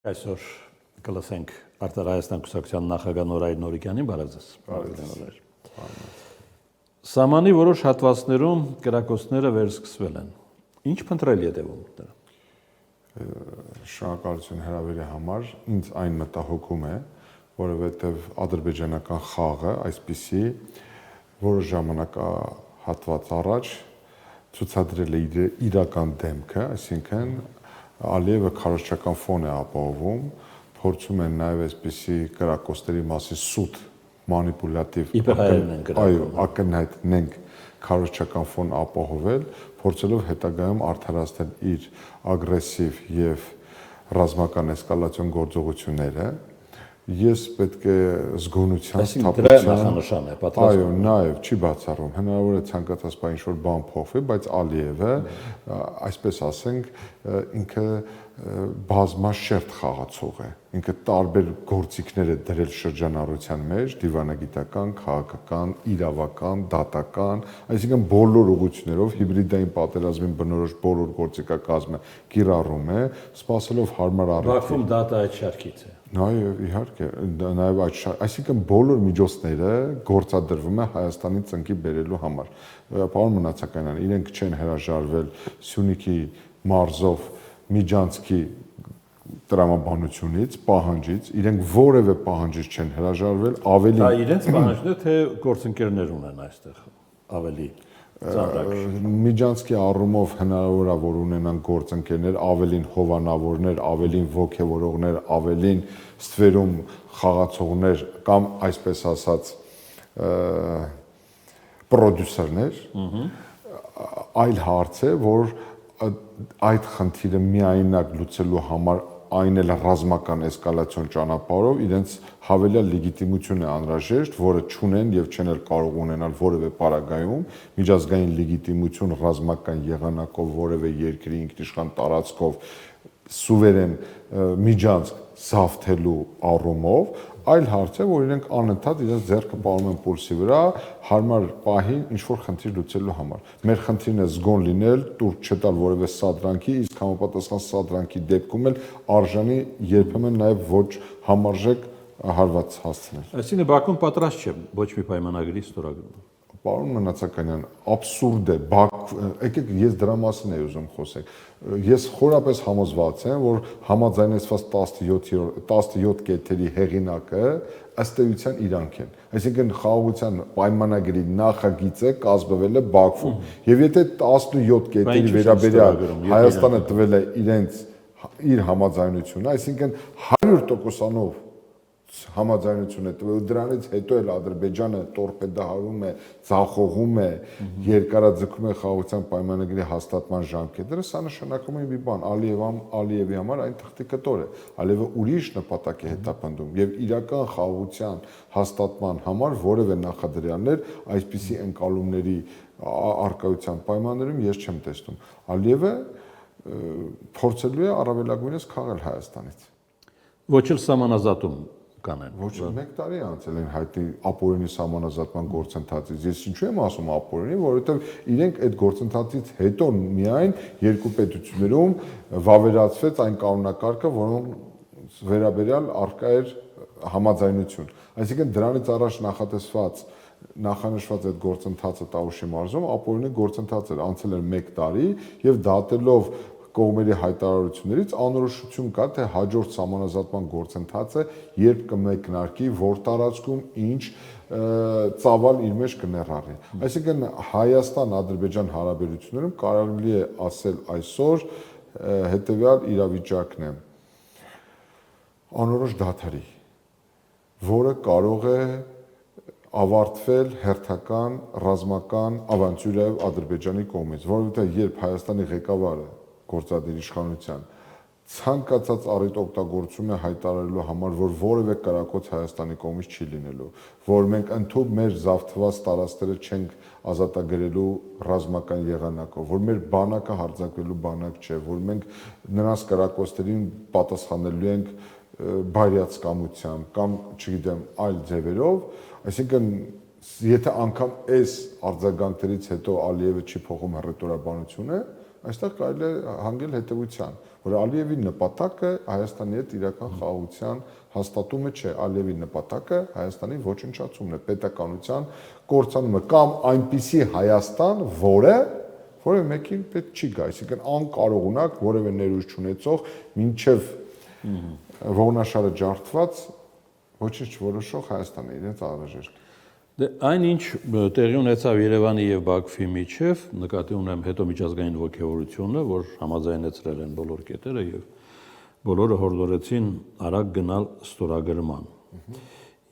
Այսօր կլսենք Արտարայաստան կուսակցության նախագահ Նորայր Նորիկյանին, բարև ձեզ։ Սահմանի որոշ հատվածներում կրակոցները վերսկսվել են։ Ինչ փնտրել ետևում դրա։ Շնորհակալություն հրավերի համար, ինձ այն մտահոգում է, որովհետև ադրբեջանական խաղը այսպիսի որոշ ժամանակահատված առաջ ցուցադրել է իր իրական դեմքը, այսինքն Ալիևը քարոզչական ֆոն է ապահովում, փորձում են նաև այսպիսի կրակոցների մասին սուտ մանիպուլյատիվ ակնհայտենք քարոզչական ֆոն ապահովել, փորձելով հետագայում արդարացնել իր ագրեսիվ եւ ռազմական էսկալացիոն գործողությունները։ Ես պետք է զգոնության նախանշան է պատրաստվում։ Այո, նաև չի բացառում։ Հնարավոր է ցանկացած բան ինչ-որ բան փոխվի, բայց Ալիևը, այսպես ասենք, ինքը բազմաշերտ խաղացող է։ Ինքը տարբեր գործիքներ է դրել շրջանառության մեջ՝ դիվանագիտական, քաղաքական, իրավական, դատական, այսինքն բոլոր ուղղություններով հիբրիդային պատերազմին բնորոշ բոլոր գործիքակազմը կիրառում է, սպասելով հարմար առիթի։ Բաքվում դատը այդ շարքից է։ Նաև իհարկե, նաև այդ այսինքն բոլոր միջոցները գործադրվում է Հայաստանի ծնկի բերելու համար։ Պարոն Մնացականյան, իրենք չեն հրաժարվել Սյունիքի մարզով միջանցքի տրամաբանությունից, պահանջից, իրենք որևէ պահանջից չեն հրաժարվել, ավելի Դա իրենց պահանջն է, թե գործընկերներ ունեն այստեղ ավելի Միջանցքի առումով հնարավոր է որ ունենան գործընկերներ, ավելին հովանավորներ, ավելին ոգևորողներ, ավելին ստվերում խաղացողներ կամ այսպես ասած պրոդյուսերներ, այլ հարց է, որ այդ խնդիրը միայնակ լուծելու համար այն էլ ռազմական էսկալացիոն ճանապարհով իրենց հավելյալ լեգիտիմություն է անհրաժեշտ, որը չունեն եւ չեն էլ կարող ունենալ որևէ պարագայում միջազգային լեգիտիմություն ռազմական եղանակով որևէ երկրի ինքնիշխան տարածքով սուվերեն միջանցք զավթելու առումով, այլ հարց է, որ իրենք անընդհատ իրենց ձեռքը պահում են պուլսի վրա հարմար պահին ինչ-որ խնդիր լուծելու համար։ Մեր խնդիրն է զգոն լինել, տուրք չտալ որևէ սադրանքի, իսկ համապատասխան սադրանքի դեպքում էլ արժանի երբեմն նաև ոչ համարժեք հարված հասցնել։ Այսինքն Բաքուն պատրաստ չէ ոչ մի պայմանագրի ստորագրման։ Պարոն Մնացականյան, աբսուրդ է, եկեք ես դրա մասին եմ ուզում խոսել։ Ես խորապես համոզված եմ, որ համաձայնեցված 17 կետերի հեղինակը ըստ էության իրանք են։ Այսինքն խաղաղության պայմանագրի նախագիծը կազմվել է Բաքվում։ Եվ եթե 17 կետերի վերաբերյալ Հայաստանը տվել է իր համաձայնությունը, այսինքն 100%-անով համաձայնություն է տվել, դրանից հետո էլ Ադրբեջանը տորպեդահարում է, ձախողում է, երկարաձգում է խաղաղության պայմանագրի հաստատման ժամկետները, սա նշանակում է մի բան, Ալիևի համար այն թղթիկտոր է, Ալիևը ուրիշ նպատակ է հետապնդում եւ իրական խաղաղության հաստատման համար որևէ նախադրյալներ այսպիսի ընկալումների արկայության պայմաններում ես չեմ տեսնում։ Ալիևը փորձելու է առավելագույնս քաղել Հայաստանից։ Ոչ էլ սահմանազատում կանեն։ Ոչ, 1 տարի անցել են հայտնի ապօրինի սահմանազատման գործընթացից։ Ես ինչու եմ ասում ապօրինի, որովհետև իրենք այդ գործընթացից հետո միայն երկու պետություններում վավերացվեց այն կանոնակարգը, որոնց վերաբերյալ առկա էր համաձայնություն։ Այսինքն դրանից առաջ նախանշված այդ գործընթացը Տավուշի մարզում ապօրինի գործընթաց էր, անցել էր 1 տարի եւ դատելով կողմերի հայտարարություններից անորոշություն կա, թե հաջորդ սահմանազատման գործընթացը երբ կմեկնարկի, որ տարածքում ինչ ծավալ իր մեջ կներառի։ Այսինքն Հայաստան-Ադրբեջան հարաբերություններում կարելի է ասել այսօր հետեւյալ իրավիճակն է. անորոշ դադարի, որը կարող է ավարտվել հերթական ռազմական ավանտյուրայով Ադրբեջանի կողմից, որովհետև երբ Հայաստանի ղեկավարը գործադիր իշխանության ցանկացած առիթ օգտագործում է հայտարարելու համար, որ որևէ կրակոց Հայաստանի կողմից չի լինելու, որ մենք ընդհանուր մեր զավթված տարածքները չենք ազատագրելու ռազմական եղանակով, որ մեր բանակը հարձակվելու բանակ չէ, որ մենք նրանց կրակոցներին պատասխանելու ենք բարյացկամությամբ կամ, չգիտեմ, այլ ձևերով, այսինքն եթե անգամ այս արձագանքներից հետո Ալիևը չի փոխում հռետորաբանությունը, այստեղ կարելի է հանգել հետևության, որ Ալիևի նպատակը Հայաստանի հետ իրական խաղաղության հաստատումը չէ, Ալիևի նպատակը Հայաստանի ոչնչացումն է, պետականության կորցանումը կամ այնպիսի Հայաստան, որը մեկին պետք չի գա, այսինքն անկարողունակ որևէ ներուժ չունեցող մինչև ողնաշարը ջարդված ոչինչ չորոշող Հայաստանը իրենց անհրաժեշտ։ Դե այնինչ տեղի ունեցավ Երևանի եւ Բաքվի միջև, նկատի ունեմ հետո միջազգային ողջավորությունը, որ համաձայնեցրել են բոլոր կետերը եւ բոլորը հորդորեցին արագ գնալ ստորագրման։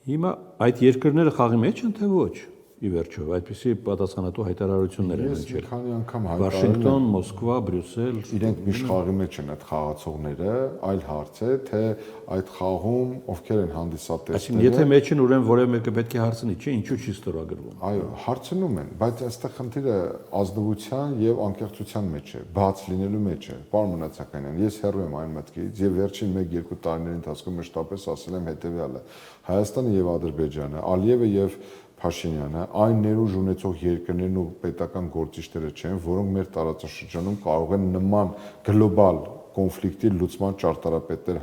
Հիմա այդ երկրները խաղի մեջ են թե ոչ։ Ի վերջո, այդպիսի պատասխանատու հայտարարություններ են Ես մի քանի անգամ Վաշինգտոն, Մոսկվա, Բրյուսել, իրենք միշտ խաղի մեջ են այդ խաղացողները, այլ հարց է, թե այդ խաղում ովքեր են հանդիսատեսները։ Այսինքն, եթե մեջ են, ուրեմն որևէ մեկը պետք է հարցնի, չէ, ինչու չի ստորագրվում։ Այո, հարցնում են, բայց այստեղ խնդիրը ազնվության եւ անկեղծության մեջ է, բաց լինելու մեջ է։ Պարոն Մնացականյան, ես հեռու եմ այն մտքից եւ վերջին 1-2 տարիների ընթացքում մշտապես ասել եմ հետեւյալը. Հայաստանը եւ Ադրբեջանը, Ալիևը եւ Փաշինյանը այն ներուժ ունեցող երկրներն ու պետական գործիչները չեն, որոնք մեր տարածաշրջանում կարող են նման գլոբալ կոնֆլիկտի լուծման ճարտարապետներ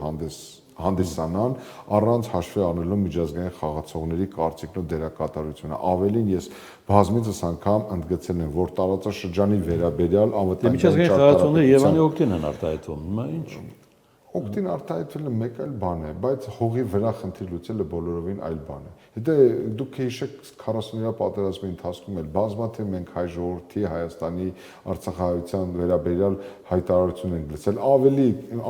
հանդիսանան առանց հաշվի առնելու միջազգային խաղացողների կարծիքն ու դերակատարությունը։ Ավելին ես բազմիցս անգամ ընդգծել եմ, որ տարածաշրջանի վերաբերյալ անվտանգային միջազգային խաղացողները Երևանի օգտին են արտահայտվում։ Հիմա ինչ։ Օգտին արտահայտվելը մեկ այլ բան է, բայց հողի վրա խնդիր լուծելը բոլորովին այլ բան է։ Հետո դուք հիշեք 40-ամյա պատերազմի ընթացքում էլ բազմաթիվ մենք հայ ժողովրդի Հայաստանի Արցախահայության վերաբերյալ հայտարարություն ենք լսել,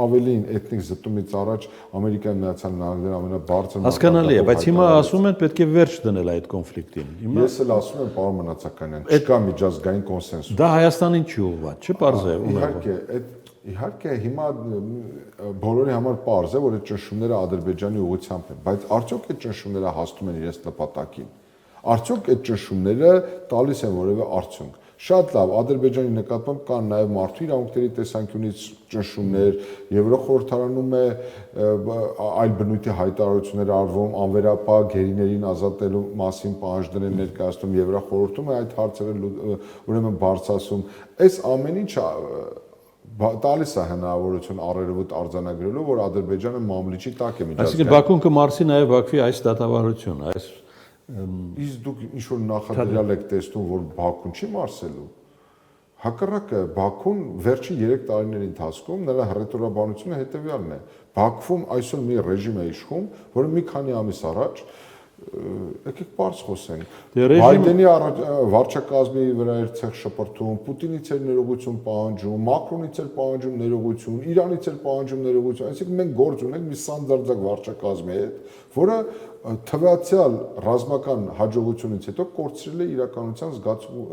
ավելին էթնիկ զտումից առաջ Ամերիկայի Միացյալ Նահանգները ամենաբարձր հասկանալի է, բայց հիմա ասում են պետք է վերջ դնել այդ կոնֆլիկտին։ Ես էլ ասում եմ, պարոն Մնացականյան, չկա միջազգային կոնսենսուս։ Դա Հայաստանին չի ուղղված, չէ՞ պարզ է։ Իհարկե, հիմա բոլորի համար պարզ է, որ այդ ճնշումները Ադրբեջանի ուղղությամբ են, բայց արդյոք այդ ճնշումները հասնում են իրենց նպատակին։ Արդյոք այդ ճնշումները տալիս են որևէ արդյունք։ Շատ լավ, Ադրբեջանի նկատմամբ կան նաև մարդու իրավունքների տեսանկյունից ճնշումներ, Եվրոխորհրդարանում է այլ բնույթի հայտարարություններ արվում, անվերապահ գերիներին ազատելու մասին պահանջներ են ներկայացնում, Եվրոխորհրդում է այդ հարցերը ուրեմն բարձրացում։ Այս ամեն ինչը տալիս է հնարավորություն առերևույթ արձանագրելու, որ Ադրբեջանը մամլիչի տակ է միջազգային։ Այսինքն Բաքուն կմարսի նաև Բաքվի այս դատավարությունը, այս Իսկ դուք ինչ որ նախադրյալ եք տեսնում, որ Բաքուն չի մարսելու։ Հակառակը Բաքուն վերջի 3 տարիների ընթացքում նրա հռետորաբանությունը հետևյալն է. Բաքվում այսօր մի ռեժիմ է իշխում, որը մի քանի ամիս առաջ եկեք բարձ խոսենք։ Բայդենի վարչակազմի վրա էր ցեղ շպրտում, Պուտինից էր ներողություն պահանջում, Մակրոնից էր պահանջում ներողություն, Իրանից էր պահանջում ներողություն, այսինքն մենք գործ ունենք մի սանդարձակ վարչակազմի հետ, որը թվացial ռազմական հաջողությունից հետո կորցրել է իրականության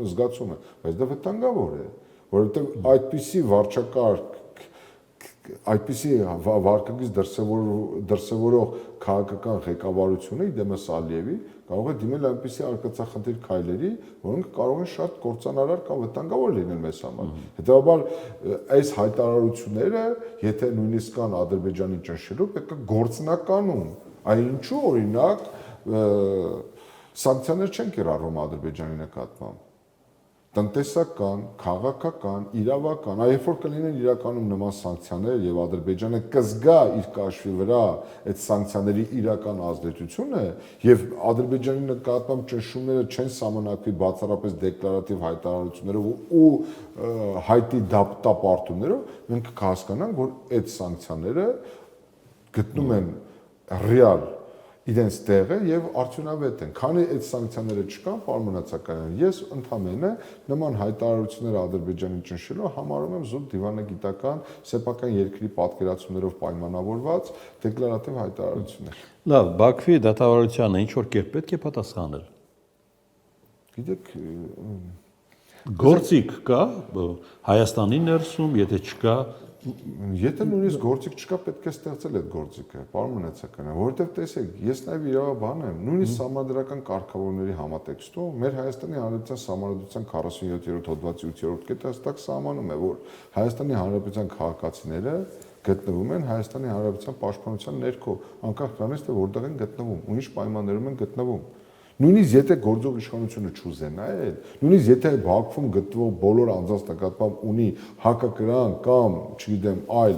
զգացումը, բայց դա վտանգավոր է, որովհետև այդպիսի վարչակարգ այդպիսի վարկագիծ դրսևորող քաղաքական ղեկավարությունը իդեմս Ալիևի կարող է դիմել այնպիսի արկածախնդիր քայլերի, որոնք կարող են շատ կործանարար կամ վտանգավոր լինել մեզ համար։ Հետևաբար այս հայտարարությունները, եթե նույնիսկ կան Ադրբեջանի ճնշելու, պետք է գործնականում, այլ ինչու օրինակ սանկցիաներ չեն կիրառվում Ադրբեջանի նկատմամբ։ Տնտեսական, քաղաքական, իրավական, երբ որ կլինեն իրականում նման սանկցիաներ եւ Ադրբեջանը կզգա իր կաշվի վրա այդ սանկցիաների իրական ազդեցությունը եւ Ադրբեջանի նկատմամբ ճնշումները չեն սահմանակվի բացառապես դեկլարատիվ հայտարարություններով ու հայտի դապտապարտումներով, մենք կհասկանանք, որ այդ սանկցիաները գտնում են ռեալ իրենց տեղը եւ արդյունավետ են։ Քանի այդ սանկցիաները չկան, պարոն Մնացականյան, ես ընդհանրապես նման հայտարարությունները Ադրբեջանի ճնշելու համարում եմ զուտ դիվանագիտական, սեփական երկրի պատկերացումներով պայմանավորված դեկլարատիվ հայտարարություններ։ Լավ, Բաքվի դատավարությանը ինչ որ կերպ պետք է պատասխանել։ Գիտեք, գործիք կա Հայաստանի ներսում, եթե չկա, Եթե նույնիսկ գործիք չկա, պետք է ստեղծել այդ գործիքը, պարոն Մնացականյան, որովհետև տեսեք, ես նաև իրավաբան եմ, նույնիսկ սահմանադրական կարգավորների համատեքստում մեր Հայաստանի Հանրապետության Սահմանադրության 47-րդ հոդվածի 8-րդ կետը հստակ սահմանում է, որ Հայաստանի Հանրապետության քաղաքացիները գտնվում են Հայաստանի Հանրապետության պաշտպանության ներքո, անկախ նրանից, թե որտեղ են գտնվում, ու ինչ պայմաններում են գտնվում։ Նույնիսկ եթե գործող իշխանությունը չուզենա էլ, նույնիսկ եթե Բաքվում գտնվող բոլոր անձանց նկատմամբ ունի հակակրան կամ, չգիտեմ, այլ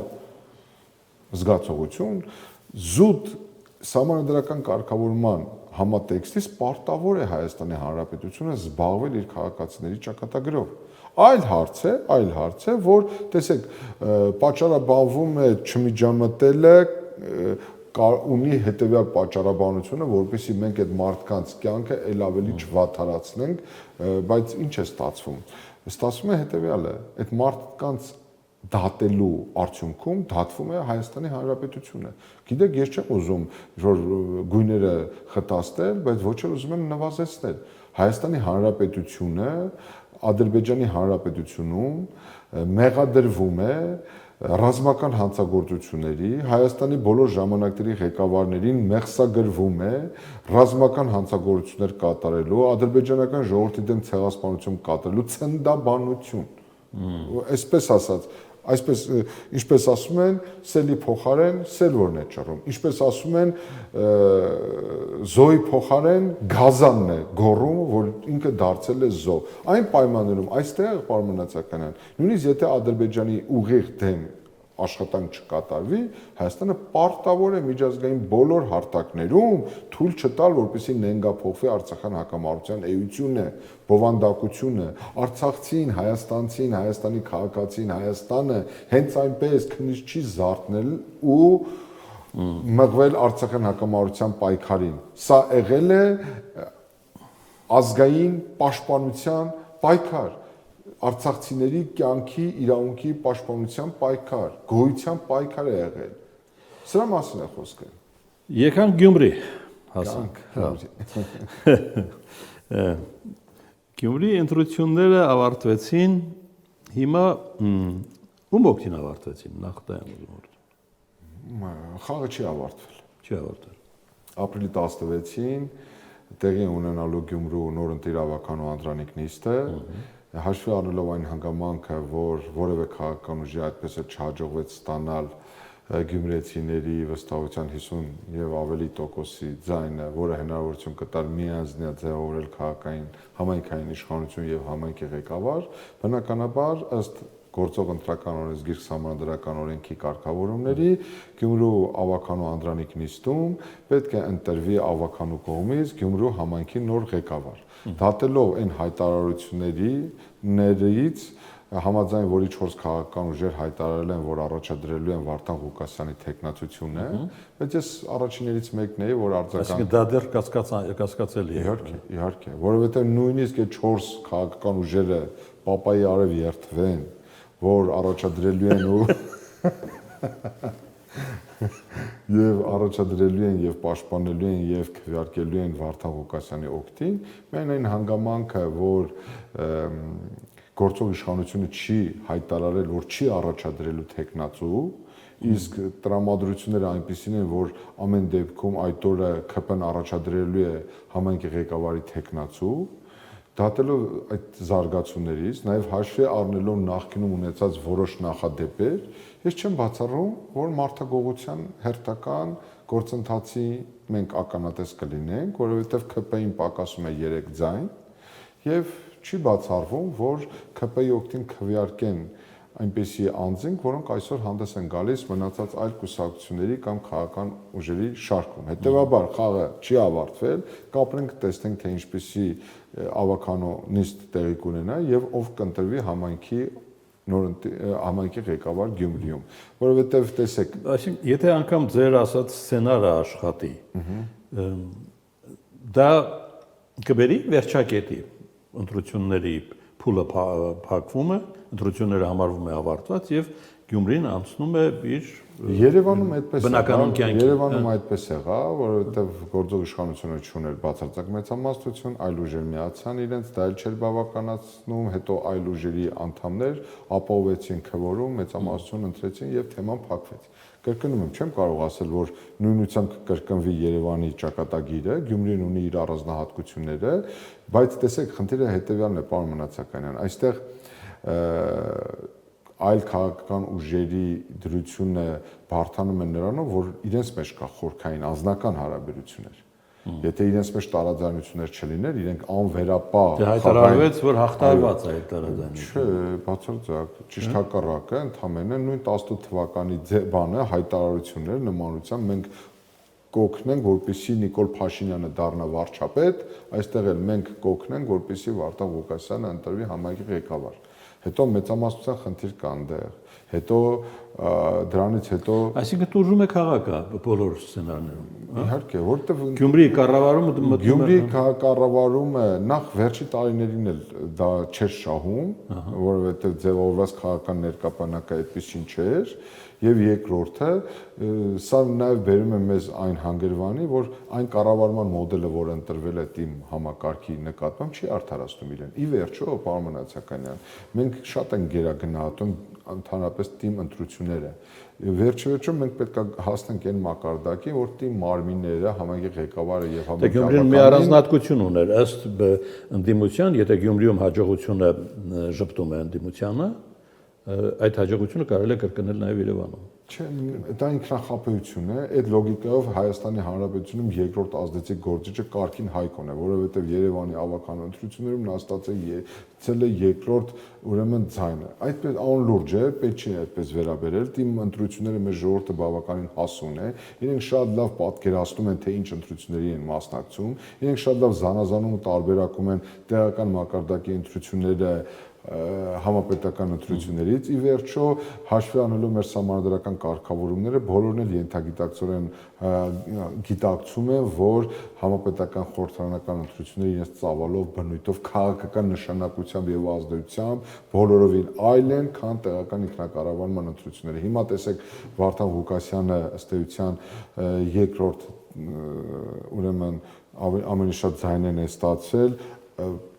զգացողություն, զուտ սահմանադրական կարգավորման համատեքստից պարտավոր է Հայաստանի Հանրապետությունը զբաղվել իր քաղաքացիների ճակատագրով։ Այլ հարց է, որ տեսեք, պատճառաբանվում է չմիջամտելը ունի հետևյալ պատճառաբանությունը, որպեսզի մենք այդ մարդկանց կյանքը ել ավելի չվատթարացնենք, բայց ինչ է ստացվում։ Ստացվում է հետևյալը, այդ մարդկանց դատելու արդյունքում դատվում է Հայաստանի Հանրապետությունը։ Գիտեք, ես չեմ ուզում որ գույները խտաստել, բայց ոչ էլ ուզում եմ նվազեցնել։ Հայաստանի Հանրապետությունը Ադրբեջանի Հանրապետությունում մեղադրվում է ռազմական հանցագործությունների, Հայաստանի բոլոր ժամանակների ղեկավարներին մեղսագրվում է ռազմական հանցագործություններ կատարելու, ադրբեջանական ժողովրդի դեմ ցեղասպանություն կատարելու ցնդաբանություն։ Այսպես ասած, ինչպես ասում են, սելի փոխարեն սել որն է ճռում, ինչպես ասում են, զոյի փոխարեն գազանն է գոռում, որ ինքը դարձել է զո։ Այն պայմաններում այստեղ պարմանացականան, նույնիսկ եթե Ադրբեջանի ուղիղ դեմ աշխատանք չկատարվի, Հայաստանը պարտավոր է միջազգային բոլոր հարթակներում թույլ չտալ, որպեսզի նենգափոխվի Արցախյան հակամարտության էությունը, բովանդակությունը, արցախցին, հայաստանցին, Հայաստանի քաղաքացին, Հայաստանը հենց այնպես քնից չի զարթնել ու մղվել Արցախյան հակամարտության պայքարին։ Սա եղել է ազգային պաշտպանության պայքար, արցախցիների կյանքի իրավունքի պաշտպանության պայքար, գոյության պայքար է եղել։ Սրա մասին է խոսքը։ Եկանք Գյումրի, հասանք։ Գյումրի ընտրությունները ավարտվեցին, հիմա ում օգտին ավարտվեցին, նախ դա եմ ուզում որ։ Խաղը չի ավարտվել։ Չի ավարտվել։ Ապրիլի 16-ին տեղի ունենալու Գյումրու նոր ընտիրավական ու անդրանիկ նիստը հաշվի առնելով այն հանգամանքը, որ որևէ քաղաքական ուժի այդպես է չհաջողվեց ստանալ գյումրեցիների վստահության 50 եւ ավելի տոկոսի ձայնը, որը հնարավորություն կտար միանձնյա ձևավորել քաղաքային համայնքային իշխանություն եւ համայնքի ղեկավար, բնականաբար ըստ գործող ընտրական օրենսգիր սահմանադրական օրենքի կարգավորումների Գյումրու ավականու անդրանիկ նիստում պետք է ընտրվի ավականու կողմից Գյումրու համայնքի նոր ղեկավար։ Դատելով այն հայտարարություններից համաձայն որի 4 քաղաքական ուժեր հայտարարել են, որ առաջադրելու են Վարդան Ղուկասյանի թեկնածությունը, բայց ես առաջիններից մեկն էի, որ արձագանք։ Այսինքն դա դեռ կասկածելի է։ Իհարկե, որովհետև նույնիսկ այդ 4 քաղաքական ուժերը պապայի արև երթվեն, որ առաջադրելու են ու եւ առաջադրելու են եւ պաշտպանելու են եւ քվեարկելու են Վարդան Ղուկասյանի օգտին, միայն այն հանգամանքը, որ գործող իշխանությունը չի հայտարարել, որ չի առաջադրելու թեկնածու, իսկ տրամադրությունները այնպիսին են, որ ամեն դեպքում այդ օրը ԿՊ-ն առաջադրելու է համայնքի ղեկավարի թեկնածու, դատելով այդ զարգացումներից, նաև հաշվի առնելով նախկինում ունեցած որոշ նախադեպեր, ես չեմ բացառում, որ մարդագողության հերթական գործընթացի մենք ականատես կլինենք, որովհետև ԿՊ-ին պակասում է 3 ձայն եւ չի բացառվում, որ ԿՊ-ի օգտին քվեարկեն այնպիսի անձինք, որոնք այսօր հանդես են գալիս մնացած այլ կուսակցությունների կամ քաղաքական ուժերի շարքում։ Հետևաբար խաղը չի ավարտվել, կապրենք տեսնենք թե ինչպիսի ավականո նիստ տեղի կունենա եւ ով կընտրվի համայնքի համայնքի ղեկավար Գյումրիում, որովհետեւ տեսեք, այսինքն եթե անգամ ձեր ասած սցենարը աշխատի, դա կբերի վերջակետի ընտրությունների փուլը փակվում է, ընտրությունները համարվում է ավարտված եւ Գյումրին անցնում է իր Երևանում այդպես բնականոն կյանքի։ Երևանում այդպես եղավ, որովհետև գործող իշխանությունը չուներ բացարձակ մեծամասնություն, այլ ուժեր միացան իրենց, դա էլ չէր բավականացնում, հետո այլ ուժերի անդամներ ապահովեցին քվորում, մեծամասնություն ընտրեցին եւ թեման փակվեց։ Կրկնում եմ, չեմ կարող ասել, որ նույնությամբ կկրկնվի Երևանի ճակատագիրը, Գյումրին ունի իր առանձնահատկությունները, բայց տեսեք, խնդիրը հետեւյալն է, պարոն Մնացականյան, այստեղ այլ քաղաքական ուժերի դրությունը բարթանում է նրանով, որ իրենց մեջ կա խորքային անձնական հարաբերություններ։ Եթե իրենց մեջ տարաձայնություններ չլիներ, իրենք անվերապահ Դե հայտարարվեց, որ հաղթարված է այդ տարաձայնությունը։ Չէ, բացարձակ, ճիշտ հակառակը, ընդհանրապես նույն 18 թվականի բանը հայտարարություններ նմանությամբ մենք կօգնենք, որպեսզի Նիկոլ Փաշինյանը դառնա վարչապետ, այստեղ էլ մենք կօգնենք, որպեսզի Վարդան Ղուկասյանը ընտրվի համայնքի ղեկավար։ Հետո մեծամասնության խնդիր կա այնտեղ։ Հետո դրանից հետո Այսինքն տուժում է քաղաքը բոլոր սցենարներում։ Իհարկե, որտեղ Գյումրի կառավարումը Գյումրի կառավարումը նախ վերջի տարիներին էլ դա չէր շահում, որովհետև ձևավորված քաղաքական ներկայապանակը այդպեսին չէր, եւ երկրորդը սա նաեւ բերում է մեզ այն հանգրվանի, որ այն կառավարման մոդելը, որը ընտրվել է թիմ համակարգի նկատմամբ, չի արդարացնում իրեն։ Ի վերջո, պարոն Մնացականյան, մենք շատ ենք գերագնահատում ընդհանրապես թիմ ընտրությունները։ Վերջը մենք պետք է հասնենք այն մակարդակին, որ թիմ մարմինները, համայնքի ղեկավարը եւ Դե Գյումրին մի առանձնահատկություն ուներ ըստ ընդդիմության, եթե Գյումրիում հաջողությունը ճպտում է ընդդիմությանը, այդ հաջողությունը կարելի է կրկնել նաև Երևանում։ Չէ, դա ինքնախապեյություն է, այդ լոգիկայով Հայաստանի Հանրապետությունում երկրորդ ազդեցիկ գործիչը Կարգին Հայկոն է, որովհետև Երևանի ավական ընտրություններում նա ստացել է երկրորդ ուրեմն ձայնը։ Այդպես անլուրջ է, պետք չի այդպես վերաբերել, թիմ ընտրությունները մեր ժողովուրդը բավականին հասուն է, իրենք շատ լավ պատկերացնում են, թե ինչ ընտրությունների են մասնակցում, իրենք շատ լավ զանազանում ու տարբերակում են տեղական մակարդակի ընտրությունները համապետական ընտրություններից ի վերջո հաշվի առնելով մեր համանդրական կարգավորումները բոլորն էլ ենթագիտակցորեն գիտակցում են որ համապետական խորհրդարանական ընտրությունները իրենց ծավալով բնույթով քաղաքական նշանակությամբ եւ ազդեցությամբ բոլորովին այլ են քան տեղական ինքնակառավարման ընտրությունները հիմա տեսեք Վարդան Ղուկասյանը ըստ էության երկրորդ ուրեմն ամենի շատ ձայնեն է ստացել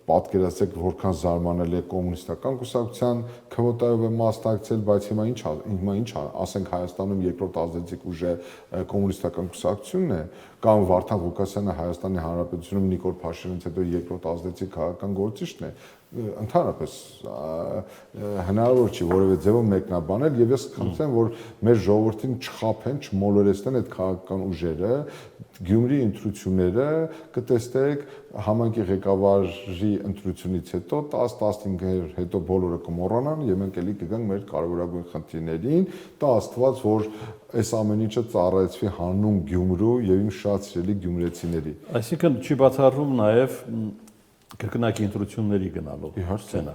պատկերացրեք որքան զարմանալի է կոմունիստական կուսակցության քվոտայով է մասնակցել, բայց հիմա ինչ ասենք Հայաստանում երկրորդ ազդեցիկ ուժը կոմունիստական կուսակցությունն է կամ Վարդան Ղուկասյանը Հայաստանի Հանրապետությունում Նիկոլ Փաշինյանից հետո երկրորդ ազդեցիկ քաղաքական գործիչն է ընդհանրապես հնարավոր չի որևէ ձևով մեկնաբանել եւ ես խնդրեմ որ մեր ժողովրդին չխափեն, չմոլորեցնեն այդ քաղաքական ուժերը Գյումրի ընտրությունները կտեսնեք համայնքի ղեկավարի ընտրությունից հետո 10-15 հետո բոլորը կմոռանան եւ մենք էլի կգանք մեր կարևորագույն խնդիրներին տա Աստված որ այս ամեն ինչը ծառայեցվի հանուն Գյումրու եւ իմ շատ սիրելի գյումրեցիների Այսինքն չի բացառվում նաեւ կրկնակի ընտրությունների գնալով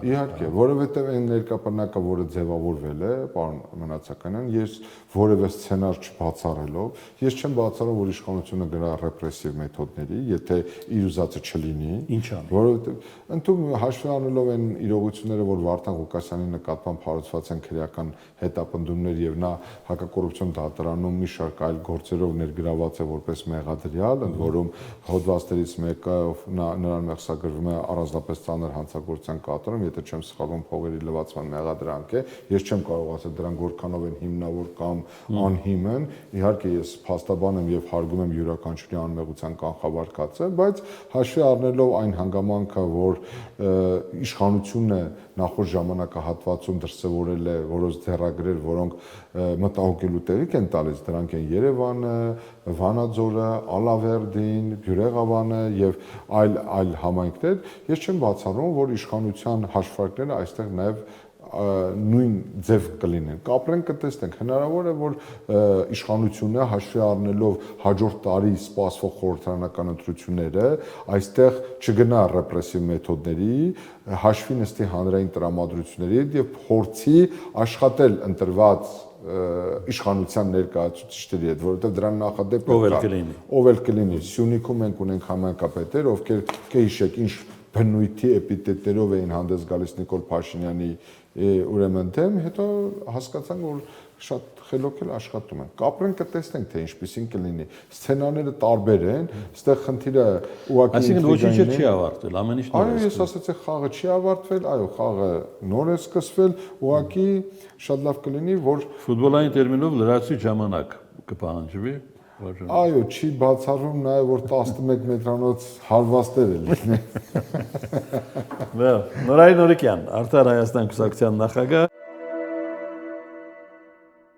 Իհարկե, որովհետև այն ներկայապանակը, որը ձևավորվել է, պարոն Մնացականյան, ես որևէ սցենար չբացառելով, ես չեմ բացառում, որ իշխանությունը գնա ռեպրեսիվ մեթոդների, եթե իր ուզածը չլինի, որովհետև ընդդեմ հաշվի առնելով այն իրողությունները, որ Վարդան Ղուկասյանի նկատմամբ հարուցված են քրեական հետապնդումներ եւ նա հակակոռուպցիոն դատարանում մի շարք այլ գործերով ներգրաված է որպես մեղադրյալ, ընդ որում հոդվածներից մեկը նրան մեղսագրվում առանձնապես ծանր հանցագործության կատարում, եթե չեմ սխալվում փողերի լվացման մեղադրանք է, ես չեմ կարող ասել դրանք որքանով են հիմնավոր կամ անհիմն, իհարկե ես փաստաբան եմ եւ հարգում եմ յուրաքանչյուրի անմեղության կանխավարկածը, բայց հաշվի առնելով այն հանգամանքը, որ իշխանությունը նախորդ ժամանակահատվածում դրսևորել է որոշ ձեռագրեր, որոնք մտահոգելու տեղիք են տալիս, դրանք են Երևանը, Վանաձորը, Ալավերդին, Բյուրեղավանը եւ այլ համայնքներ, ես չեմ բացառում, որ իշխանության հաշվարկները այստեղ նաեւ նույն ձև կլինեն։ Կապրենք կտեսնենք, հնարավոր է որ իշխանությունը հաշվի առնելով հաջորդ տարի սպասվող խորհրդարանական ընտրությունները, այստեղ չգնա ռեպրեսիվ մեթոդների, հաշվի նստի հանրային տրամադրությունների եւ փորձի աշխատել ընտրված իշխանության ներկայացուցիչների հետ, որովհետև դրան նախադեպ ով էլ կլինի։ Սյունիքում մենք ունենք համայնքապետեր, ովքեր կհիշեք ինչ բնույթի էպիտետերով էին հանդես գալիս Նիկոլ Փաշինյանի ուրեմն դեմ, հետո հասկացանք, որ շատ խելոք էլ աշխատում են։ Կապրենք կտեսնենք, թե ինչպեսին կլինի։ Սցենարները տարբեր են, այստեղ խնդիրը ուղղակի Այսինքն ոչինչ չի ավարտվել, ամեն ինչ նոր է։ Այո, ես ասացի խաղը չի ավարտվել, այո, խաղը նոր է սկսվել, ուղղակի շատ լավ կլինի, որ ֆուտբոլային տերմինով լրացուցիչ ժամանակ կպահանջվի։ Այո, չի բացառվում նաև որ 11 մետրանոց հարվածներ է լինի։ Նորայր Նորիկյան, Արդար Հայաստան կուսակցության նախագահ